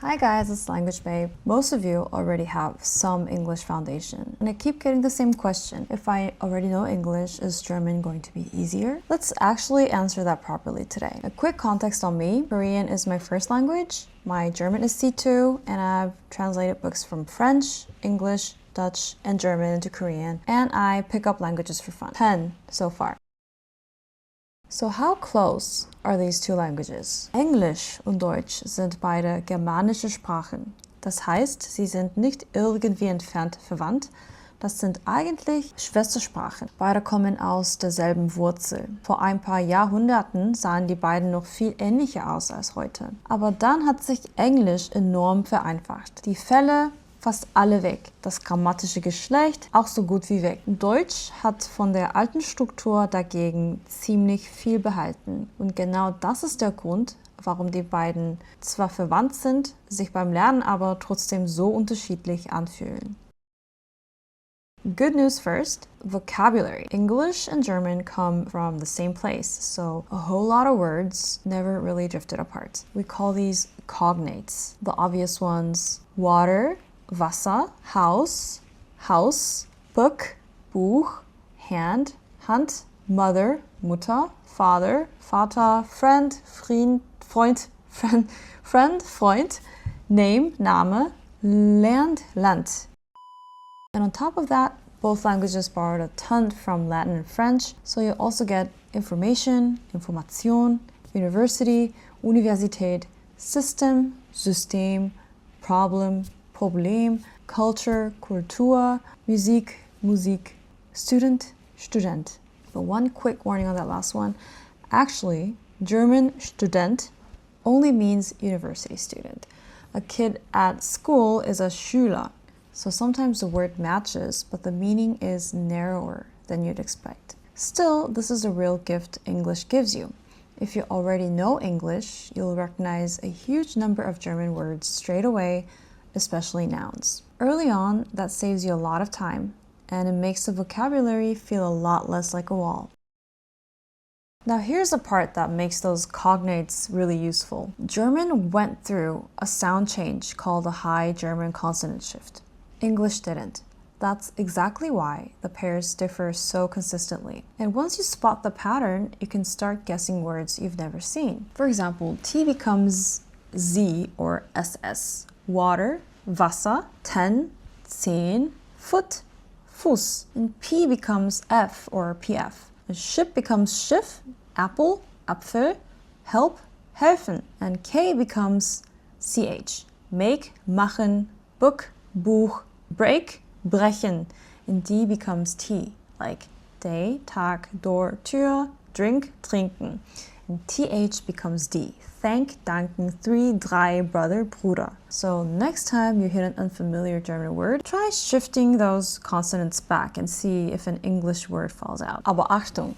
Hi guys, it's Language Babe. Most of you already have some English foundation, and I keep getting the same question. If I already know English, is German going to be easier? Let's actually answer that properly today. A quick context on me. Korean is my first language. My German is C2, and I've translated books from French, English, Dutch, and German into Korean, and I pick up languages for fun. 10 so far. So how close are these two languages? Englisch und Deutsch sind beide germanische Sprachen. Das heißt, sie sind nicht irgendwie entfernt verwandt. Das sind eigentlich Schwestersprachen. Beide kommen aus derselben Wurzel. Vor ein paar Jahrhunderten sahen die beiden noch viel ähnlicher aus als heute. Aber dann hat sich Englisch enorm vereinfacht. Die Fälle fast alle weg. Das grammatische Geschlecht auch so gut wie weg. Deutsch hat von der alten Struktur dagegen ziemlich viel behalten. Und genau das ist der Grund, warum die beiden zwar verwandt sind, sich beim Lernen aber trotzdem so unterschiedlich anfühlen. Good news first, vocabulary. English and German come from the same place, so a whole lot of words never really drifted apart. We call these cognates. The obvious ones: water, Wasser, Haus, Haus, Book, Buch, Hand, Hand, Mother, Mutter, Father, Vater, Friend, Freund, Freund, Name, Name, Land, Land. And on top of that, both languages borrowed a ton from Latin and French, so you also get information, Information, University, Universität, System, System, Problem, Problem, Culture, Kultur, Musik, Musik, Student, Student. But one quick warning on that last one. Actually, German Student only means university student. A kid at school is a Schüler. So sometimes the word matches, but the meaning is narrower than you'd expect. Still, this is a real gift English gives you. If you already know English, you'll recognize a huge number of German words straight away, especially nouns. Early on, that saves you a lot of time, and it makes the vocabulary feel a lot less like a wall. Now here's the part that makes those cognates really useful. German went through a sound change called the high German consonant shift. English didn't. That's exactly why the pairs differ so consistently. And once you spot the pattern, you can start guessing words you've never seen. For example, T becomes Z or SS. Water, Wasser, 10, 10, Foot, Fuß. And P becomes F or PF. A ship becomes Schiff, Apple, Apfel, help, helfen. And K becomes CH. Make, machen, book, Buch, break, brechen. And D becomes T, like day, Tag, door, Tür, drink, trinken. And TH becomes D. Thank, danken, 3, 3, brother, Bruder. So next time you hit an unfamiliar German word, try shifting those consonants back and see if an English word falls out. Aber Achtung!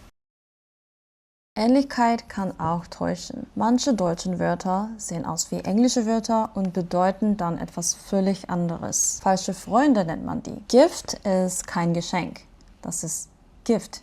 Ähnlichkeit kann auch täuschen. Manche deutschen Wörter sehen aus wie englische Wörter und bedeuten dann etwas völlig anderes. Falsche Freunde nennt man die. Gift ist kein Geschenk. Das ist Gift.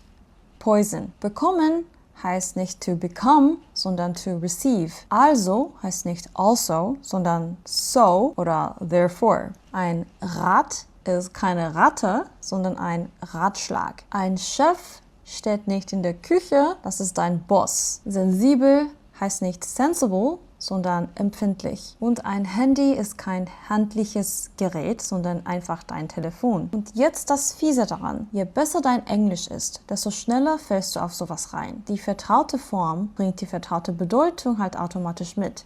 Poison. Bekommen heißt nicht to become, sondern to receive. Also heißt nicht also, sondern so oder therefore. Ein Rat ist keine Ratte, sondern ein Ratschlag. Ein Chef steht nicht in der Küche, das ist dein Boss. Sensibel heißt nicht sensible, sondern empfindlich. Und ein Handy ist kein handliches Gerät, sondern einfach dein Telefon. Und jetzt das Fiese daran. Je besser dein Englisch ist, desto schneller fällst du auf sowas rein. Die vertraute Form bringt die vertraute Bedeutung halt automatisch mit.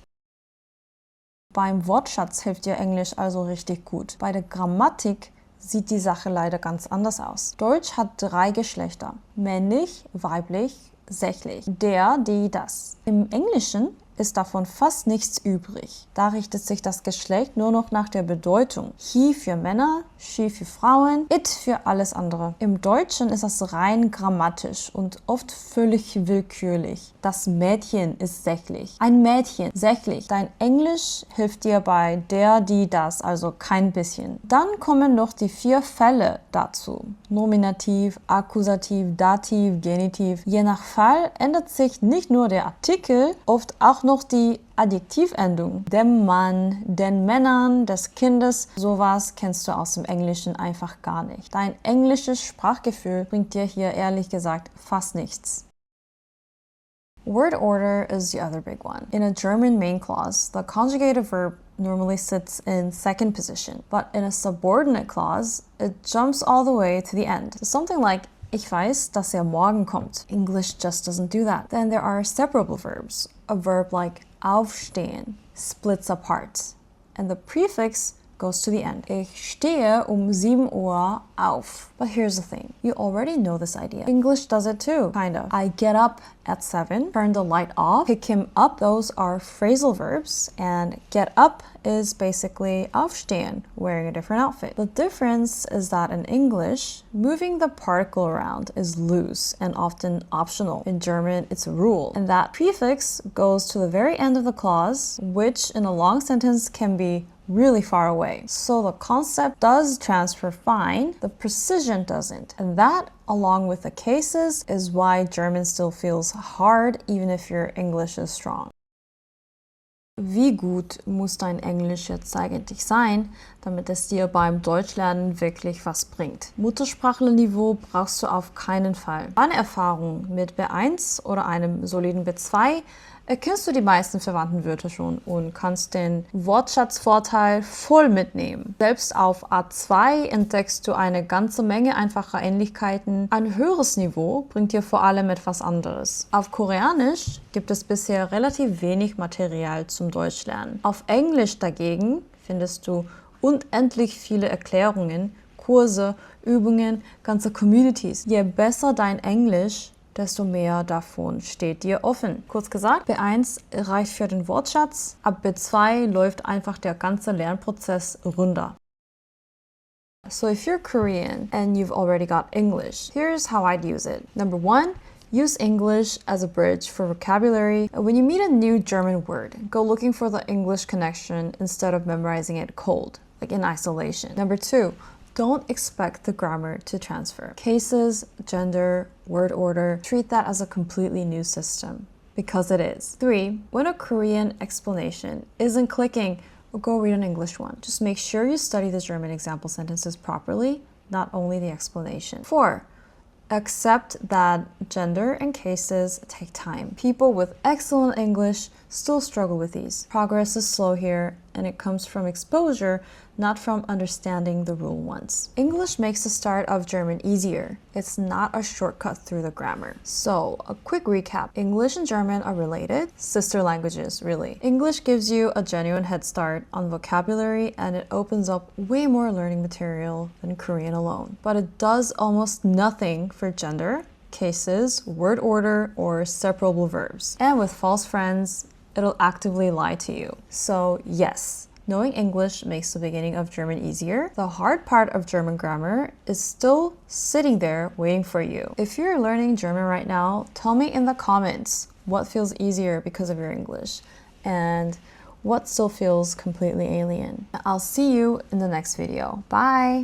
Beim Wortschatz hilft dir Englisch also richtig gut. Bei der Grammatik sieht die Sache leider ganz anders aus. Deutsch hat 3 Geschlechter. Männlich, weiblich, sächlich. Der, die, das. Im Englischen ist davon fast nichts übrig. Da richtet sich das Geschlecht nur noch nach der Bedeutung. He für Männer, she für Frauen, it für alles andere. Im Deutschen ist das rein grammatisch und oft völlig willkürlich. Das Mädchen ist sächlich. Ein Mädchen, sächlich. Dein Englisch hilft dir bei der, die, das, also kein bisschen. Dann kommen noch die 4 Fälle dazu. Nominativ, Akkusativ, Dativ, Genitiv. Je nach Fall ändert sich nicht nur der Artikel, oft auch noch die Adjektivendung. Dem Mann, den Männern, des Kindes. Sowas kennst du aus dem Englischen einfach gar nicht. Dein englisches Sprachgefühl bringt dir hier ehrlich gesagt fast nichts. Word order is the other big one. In a German main clause, the conjugative verb normally sits in second position, but in a subordinate clause, it jumps all the way to the end. So something like ich weiß, dass morgen kommt. English just doesn't do that. Then there are separable verbs. A verb like aufstehen splits apart, and the prefix goes to the end. Ich stehe 7 Uhr auf. But here's the thing. You already know this idea. English does it too, kind of. I get up at 7, turn the light off, pick him up. Those are phrasal verbs, and get up is basically aufstehen, wearing a different outfit. The difference is that in English, moving the particle around is loose and often optional. In German, it's a rule. And that prefix goes to the very end of the clause, which in a long sentence can be really far away. So the concept does transfer fine, the precision doesn't. And that, along with the cases, is why German still feels hard even if your English is strong. Wie gut muss dein Englisch jetzt eigentlich sein, damit es dir beim Deutschlernen wirklich was bringt? Muttersprachlerniveau brauchst du auf keinen Fall. Deine Erfahrung mit B1 oder einem soliden B2 erkennst du die meisten verwandten Wörter schon und kannst den Wortschatzvorteil voll mitnehmen. Selbst auf A2 entdeckst du eine ganze Menge einfacher Ähnlichkeiten. Ein höheres Niveau bringt dir vor allem etwas anderes. Auf Koreanisch gibt es bisher relativ wenig Material zum Deutschlernen. Auf Englisch dagegen findest du unendlich viele Erklärungen, Kurse, Übungen, ganze Communities. Je besser dein Englisch, desto mehr davon steht dir offen. Kurz gesagt, B1 reicht für den Wortschatz, ab B2 läuft einfach der ganze Lernprozess runter. So if you're Korean and you've already got English, here's how I'd use it. Number 1, use English as a bridge for vocabulary. When you meet a new German word, go looking for the English connection instead of memorizing it cold, like in isolation. Number 2, don't expect the grammar to transfer. Cases, gender, word order, treat that as a completely new system, because it is. 3, when a Korean explanation isn't clicking, go read an English one. Just make sure you study the German example sentences properly, not only the explanation. 4, accept that gender and cases take time. People with excellent English still struggle with these. Progress is slow here, and it comes from exposure, not from understanding the rule once. English makes the start of German easier. It's not a shortcut through the grammar. So, a quick recap. English and German are related, sister languages, really. English gives you a genuine head start on vocabulary, and it opens up way more learning material than Korean alone. But it does almost nothing for gender, cases, word order, or separable verbs. And with false friends, it'll actively lie to you. So yes, knowing English makes the beginning of German easier. The hard part of German grammar is still sitting there waiting for you. If you're learning German right now, tell me in the comments what feels easier because of your English and what still feels completely alien. I'll see you in the next video. Bye!